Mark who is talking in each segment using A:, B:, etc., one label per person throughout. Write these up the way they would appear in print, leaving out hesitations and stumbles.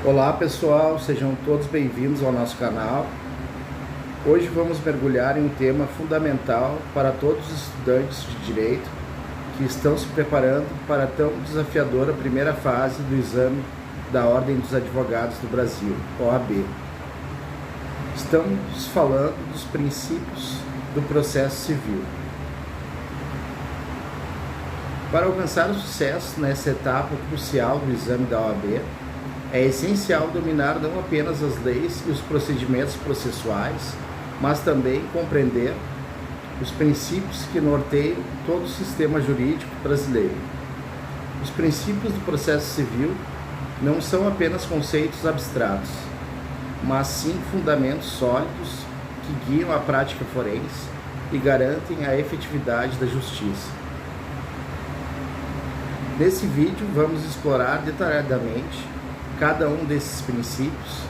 A: Olá pessoal, sejam todos bem-vindos ao nosso canal. Hoje vamos mergulhar em um tema fundamental para todos os estudantes de Direito que estão se preparando para a tão desafiadora primeira fase do exame da Ordem dos Advogados do Brasil, OAB. Estamos falando dos princípios do processo civil. Para alcançar o sucesso nessa etapa crucial do exame da OAB, é essencial dominar não apenas as leis e os procedimentos processuais, mas também compreender os princípios que norteiam todo o sistema jurídico brasileiro. Os princípios do processo civil não são apenas conceitos abstratos, mas sim fundamentos sólidos que guiam a prática forense e garantem a efetividade da justiça. Nesse vídeo vamos explorar detalhadamente cada um desses princípios.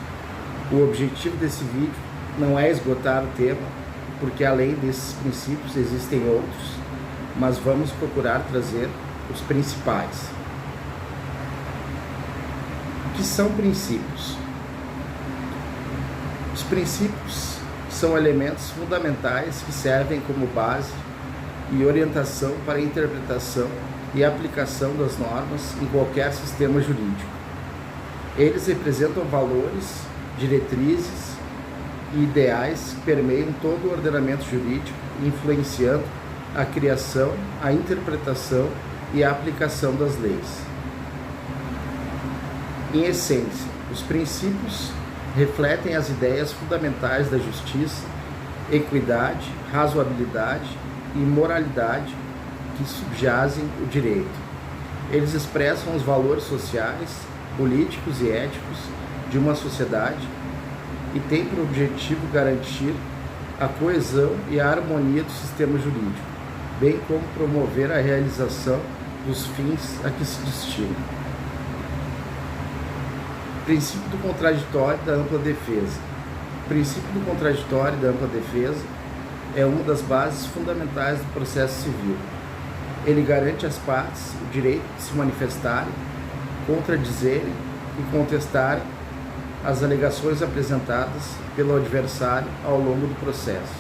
A: O objetivo desse vídeo não é esgotar o tema, porque além desses princípios existem outros, mas vamos procurar trazer os principais. O que são princípios? Os princípios são elementos fundamentais que servem como base e orientação para a interpretação e aplicação das normas em qualquer sistema jurídico. Eles representam valores, diretrizes e ideais que permeiam todo o ordenamento jurídico, influenciando a criação, a interpretação e a aplicação das leis. Em essência, os princípios refletem as ideias fundamentais da justiça, equidade, razoabilidade e moralidade que subjazem o direito. Eles expressam os valores sociais, políticos e éticos de uma sociedade e têm por objetivo garantir a coesão e a harmonia do sistema jurídico, bem como promover a realização dos fins a que se destinam. Princípio do contraditório e da ampla defesa. O princípio do contraditório e da ampla defesa é uma das bases fundamentais do processo civil. Ele garante às partes o direito de se manifestarem, contradizerem e contestarem as alegações apresentadas pelo adversário ao longo do processo.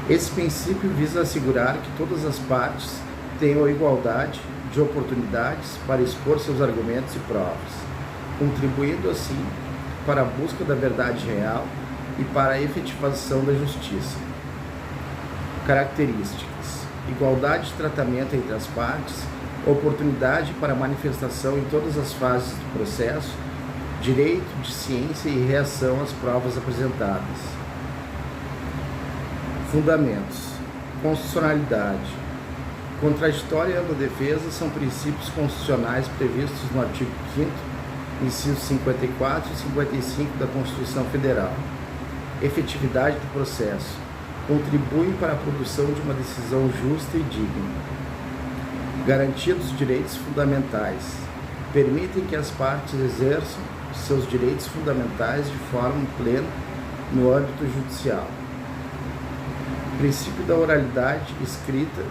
A: Esse princípio visa assegurar que todas as partes tenham a igualdade de oportunidades para expor seus argumentos e provas, contribuindo assim para a busca da verdade real e para a efetivação da justiça. Características: igualdade de tratamento entre as partes, oportunidade para manifestação em todas as fases do processo, direito de ciência e reação às provas apresentadas. Fundamentos: constitucionalidade. Contraditório e ampla defesa são princípios constitucionais previstos no artigo 5º, incisos 54 e 55 da Constituição Federal. Efetividade do processo: contribuem para a produção de uma decisão justa e digna. Garantia dos direitos fundamentais: permitem que as partes exerçam seus direitos fundamentais de forma plena no âmbito judicial. Princípio da oralidade escrita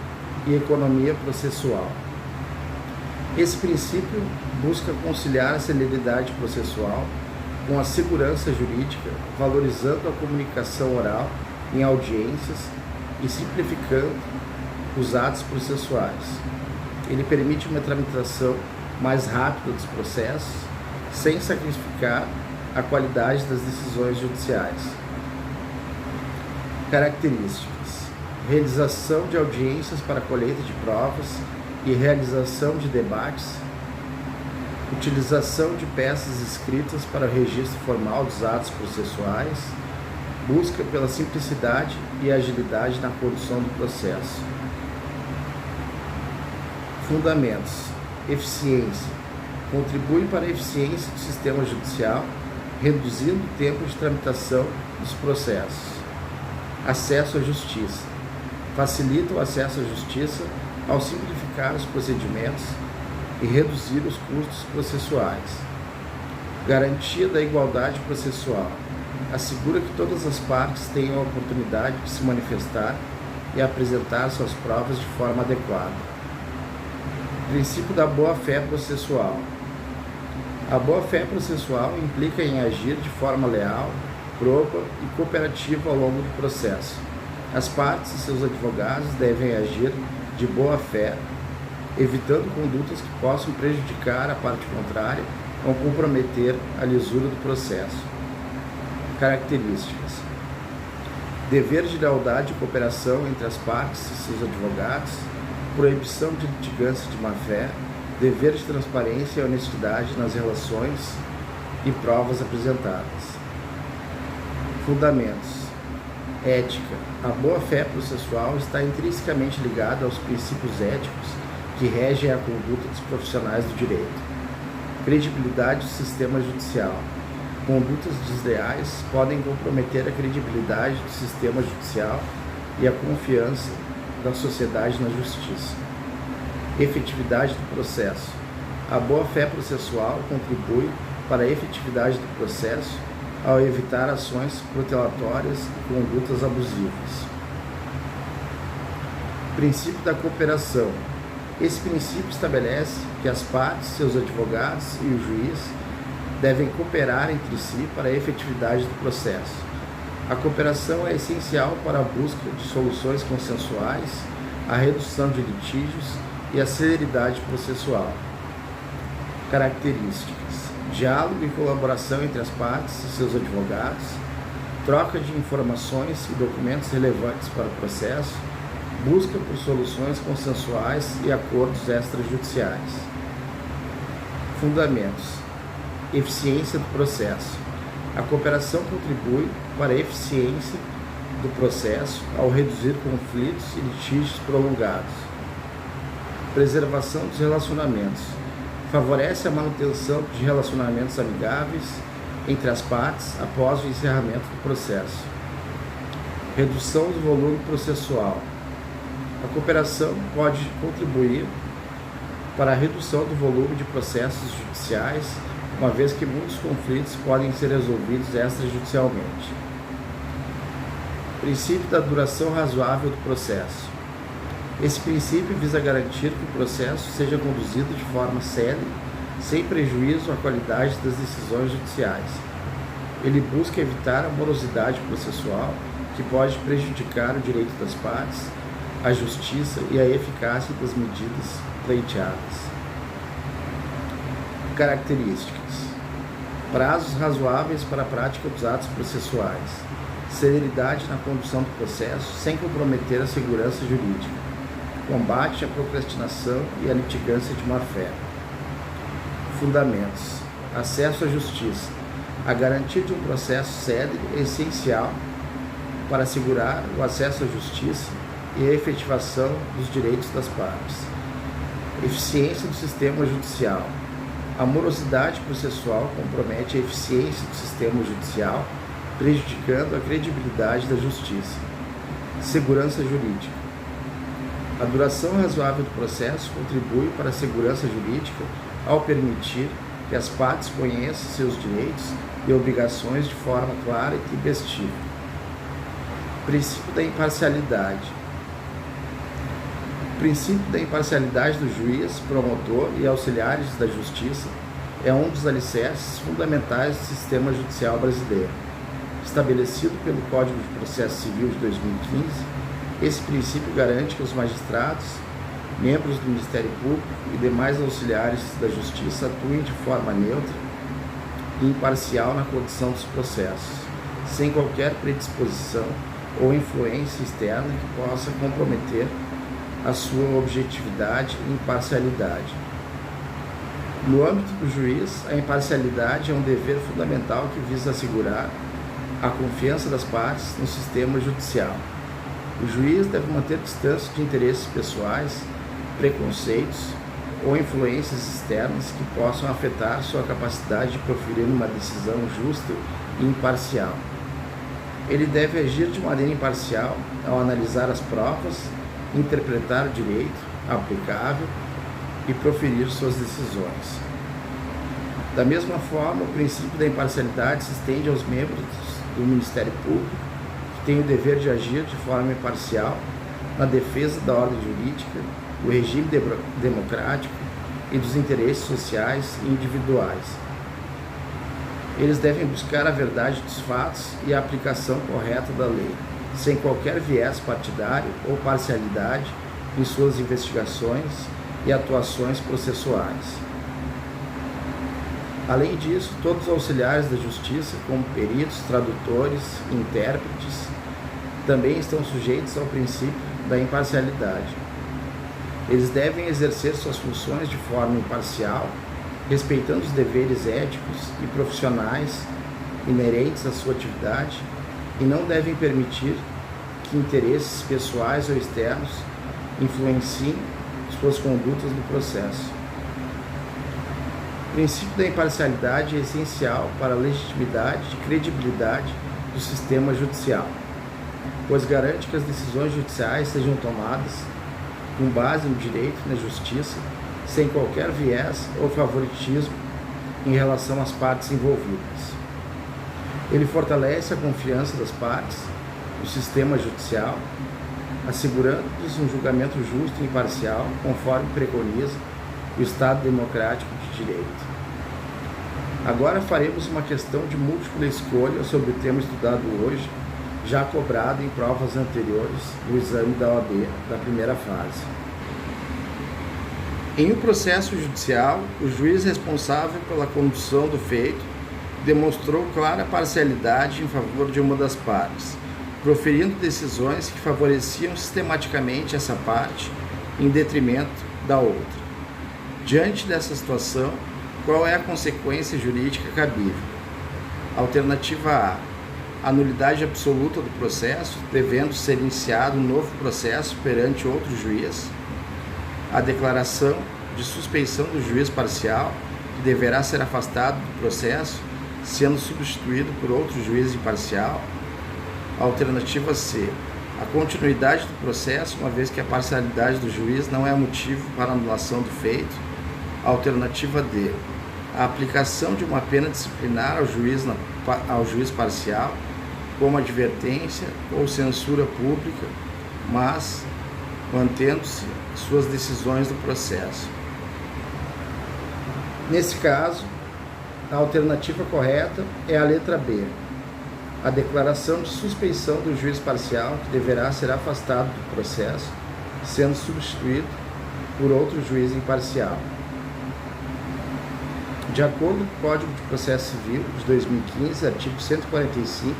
A: e economia processual. Esse princípio busca conciliar a celeridade processual com a segurança jurídica, valorizando a comunicação oral em audiências e simplificando os atos processuais. Ele permite uma tramitação mais rápida dos processos, sem sacrificar a qualidade das decisões judiciais. Características: realização de audiências para colheita de provas e realização de debates, utilização de peças escritas para o registro formal dos atos processuais, busca pela simplicidade e agilidade na condução do processo. Fundamentos: eficiência. Contribui para a eficiência do sistema judicial, reduzindo o tempo de tramitação dos processos. Acesso à justiça. Facilita o acesso à justiça ao simplificar os procedimentos e reduzir os custos processuais. Garantia da igualdade processual. Assegura que todas as partes tenham a oportunidade de se manifestar e apresentar suas provas de forma adequada. Princípio da boa-fé processual. A boa-fé processual implica em agir de forma leal, proba e cooperativa ao longo do processo. As partes e seus advogados devem agir de boa-fé, evitando condutas que possam prejudicar a parte contrária ou comprometer a lisura do processo. Características: dever de lealdade e cooperação entre as partes e seus advogados, proibição de litigância de má-fé, dever de transparência e honestidade nas relações e provas apresentadas. Fundamentos: ética. A boa-fé processual está intrinsecamente ligada aos princípios éticos que regem a conduta dos profissionais do direito. Credibilidade do sistema judicial. Condutas desleais podem comprometer a credibilidade do sistema judicial e a confiança da sociedade na justiça. Efetividade do processo. A boa-fé processual contribui para a efetividade do processo ao evitar ações protelatórias e condutas abusivas. Princípio da cooperação. Esse princípio estabelece que as partes, seus advogados e o juiz devem cooperar entre si para a efetividade do processo. A cooperação é essencial para a busca de soluções consensuais, a redução de litígios e a celeridade processual. Características: diálogo e colaboração entre as partes e seus advogados, troca de informações e documentos relevantes para o processo, busca por soluções consensuais e acordos extrajudiciais. Fundamentos: eficiência do processo. A cooperação contribui para a eficiência do processo ao reduzir conflitos e litígios prolongados. Preservação dos relacionamentos. Favorece a manutenção de relacionamentos amigáveis entre as partes após o encerramento do processo. Redução do volume processual. A cooperação pode contribuir para a redução do volume de processos judiciais, uma vez que muitos conflitos podem ser resolvidos extrajudicialmente. Princípio da duração razoável do processo. Esse princípio visa garantir que o processo seja conduzido de forma célere, sem prejuízo à qualidade das decisões judiciais. Ele busca evitar a morosidade processual, que pode prejudicar o direito das partes, a justiça e a eficácia das medidas pleiteadas. Características: prazos razoáveis para a prática dos atos processuais, celeridade na condução do processo sem comprometer a segurança jurídica, combate à procrastinação e à litigância de má-fé. Fundamentos: acesso à justiça. A garantia de um processo célere é essencial para assegurar o acesso à justiça e a efetivação dos direitos das partes. Eficiência do sistema judicial. A morosidade processual compromete a eficiência do sistema judicial, prejudicando a credibilidade da justiça. Segurança jurídica. A duração razoável do processo contribui para a segurança jurídica ao permitir que as partes conheçam seus direitos e obrigações de forma clara e tempestiva. Princípio da imparcialidade. O princípio da imparcialidade do juiz, promotor e auxiliares da justiça é um dos alicerces fundamentais do sistema judicial brasileiro. Estabelecido pelo Código de Processo Civil de 2015, esse princípio garante que os magistrados, membros do Ministério Público e demais auxiliares da Justiça atuem de forma neutra e imparcial na condução dos processos, sem qualquer predisposição ou influência externa que possa comprometer a sua objetividade e imparcialidade. No âmbito do juiz, a imparcialidade é um dever fundamental que visa assegurar a confiança das partes no sistema judicial. O juiz deve manter distância de interesses pessoais, preconceitos ou influências externas que possam afetar sua capacidade de proferir uma decisão justa e imparcial. Ele deve agir de maneira imparcial ao analisar as provas, interpretar o direito aplicável e proferir suas decisões. Da mesma forma, o princípio da imparcialidade se estende aos membros do Ministério Público, que têm o dever de agir de forma imparcial na defesa da ordem jurídica, do regime democrático e dos interesses sociais e individuais. Eles devem buscar a verdade dos fatos e a aplicação correta da lei, sem qualquer viés partidário ou parcialidade em suas investigações e atuações processuais. Além disso, todos os auxiliares da justiça, como peritos, tradutores e intérpretes, também estão sujeitos ao princípio da imparcialidade. Eles devem exercer suas funções de forma imparcial, respeitando os deveres éticos e profissionais inerentes à sua atividade e não devem permitir que interesses pessoais ou externos influenciem suas condutas no processo. O princípio da imparcialidade é essencial para a legitimidade e credibilidade do sistema judicial, pois garante que as decisões judiciais sejam tomadas com base no direito e na justiça, sem qualquer viés ou favoritismo em relação às partes envolvidas. Ele fortalece a confiança das partes no sistema judicial, assegurando-lhes um julgamento justo e imparcial, conforme preconiza o Estado Democrático de Direito. Agora faremos uma questão de múltipla escolha sobre o tema estudado hoje, já cobrado em provas anteriores do exame da OAB da primeira fase. Em um processo judicial, o juiz responsável pela condução do feito demonstrou clara parcialidade em favor de uma das partes, proferindo decisões que favoreciam sistematicamente essa parte em detrimento da outra. Diante dessa situação, qual é a consequência jurídica cabível? Alternativa A: a nulidade absoluta do processo, devendo ser iniciado um novo processo perante outro juiz. A declaração de suspeição do juiz parcial, que deverá ser afastado do processo, sendo substituído por outro juiz imparcial. Alternativa C: a continuidade do processo, uma vez que a parcialidade do juiz não é motivo para anulação do feito. Alternativa D: a aplicação de uma pena disciplinar ao juiz parcial, como advertência ou censura pública, mas mantendo-se suas decisões do processo. Nesse caso, a alternativa correta é a letra B: a declaração de suspeição do juiz parcial, que deverá ser afastado do processo, sendo substituído por outro juiz imparcial. De acordo com o Código de Processo Civil de 2015, artigo 145,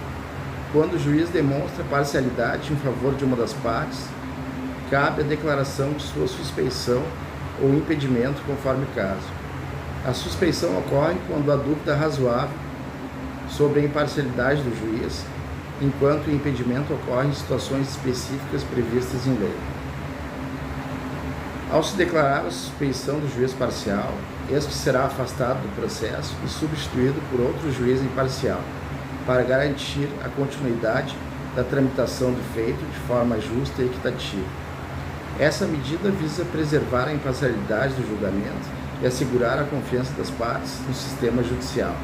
A: quando o juiz demonstra parcialidade em favor de uma das partes, cabe a declaração de sua suspeição ou impedimento, conforme caso. A suspeição ocorre quando há dúvida razoável sobre a imparcialidade do juiz, enquanto o impedimento ocorre em situações específicas previstas em lei. Ao se declarar a suspeição do juiz parcial, este será afastado do processo e substituído por outro juiz imparcial, para garantir a continuidade da tramitação do feito de forma justa e equitativa. Essa medida visa preservar a imparcialidade do julgamento e assegurar a confiança das partes no sistema judicial.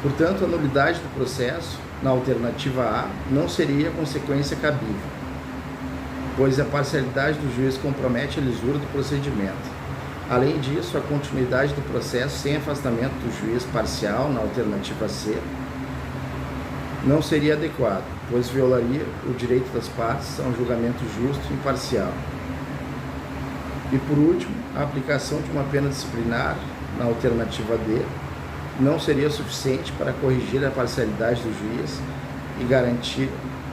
A: Portanto, a nulidade do processo, na alternativa A, não seria consequência cabível, pois a parcialidade do juiz compromete a lisura do procedimento. Além disso, a continuidade do processo sem afastamento do juiz parcial, na alternativa C, não seria adequado, pois violaria o direito das partes a um julgamento justo e imparcial. E por último, a aplicação de uma pena disciplinar, na alternativa D, não seria suficiente para corrigir a parcialidade do juiz e garantir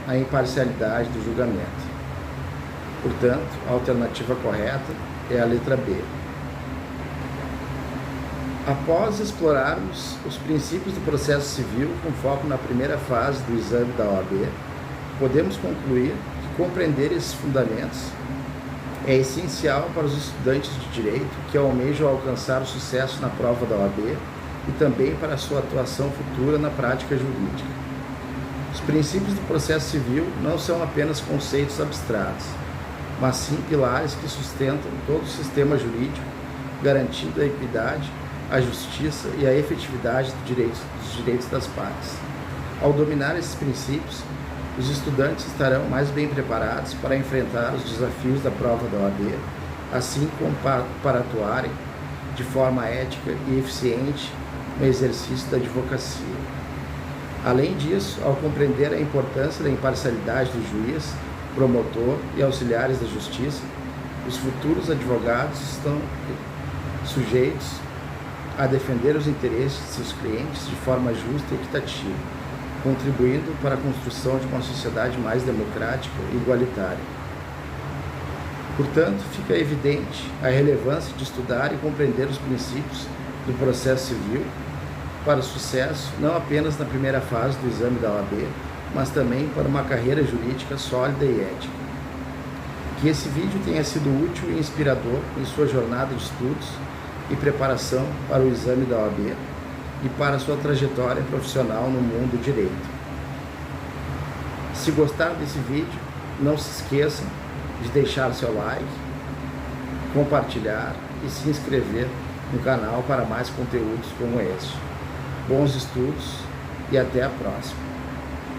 A: a imparcialidade do julgamento. Portanto, a alternativa correta é a letra B. Após explorarmos os princípios do processo civil com foco na primeira fase do exame da OAB, podemos concluir que compreender esses fundamentos É essencial para os estudantes de Direito que almejam alcançar o sucesso na prova da OAB e também para a sua atuação futura na prática jurídica. Os princípios do processo civil não são apenas conceitos abstratos, mas sim pilares que sustentam todo o sistema jurídico, garantindo a equidade, a justiça e a efetividade dos direitos das partes. Ao dominar esses princípios, os estudantes estarão mais bem preparados para enfrentar os desafios da prova da OAB, assim como para atuarem de forma ética e eficiente no exercício da advocacia. Além disso, ao compreender a importância da imparcialidade do juiz, promotor e auxiliares da justiça, os futuros advogados estão sujeitos a defender os interesses de seus clientes de forma justa e equitativa, contribuindo para a construção de uma sociedade mais democrática e igualitária. Portanto, fica evidente a relevância de estudar e compreender os princípios do processo civil para o sucesso, não apenas na primeira fase do exame da OAB, mas também para uma carreira jurídica sólida e ética. Que esse vídeo tenha sido útil e inspirador em sua jornada de estudos e preparação para o exame da OAB e para a sua trajetória profissional no mundo do direito. Se gostaram desse vídeo, não se esqueçam de deixar seu like, compartilhar e se inscrever no canal para mais conteúdos como este. Bons estudos e até a próxima!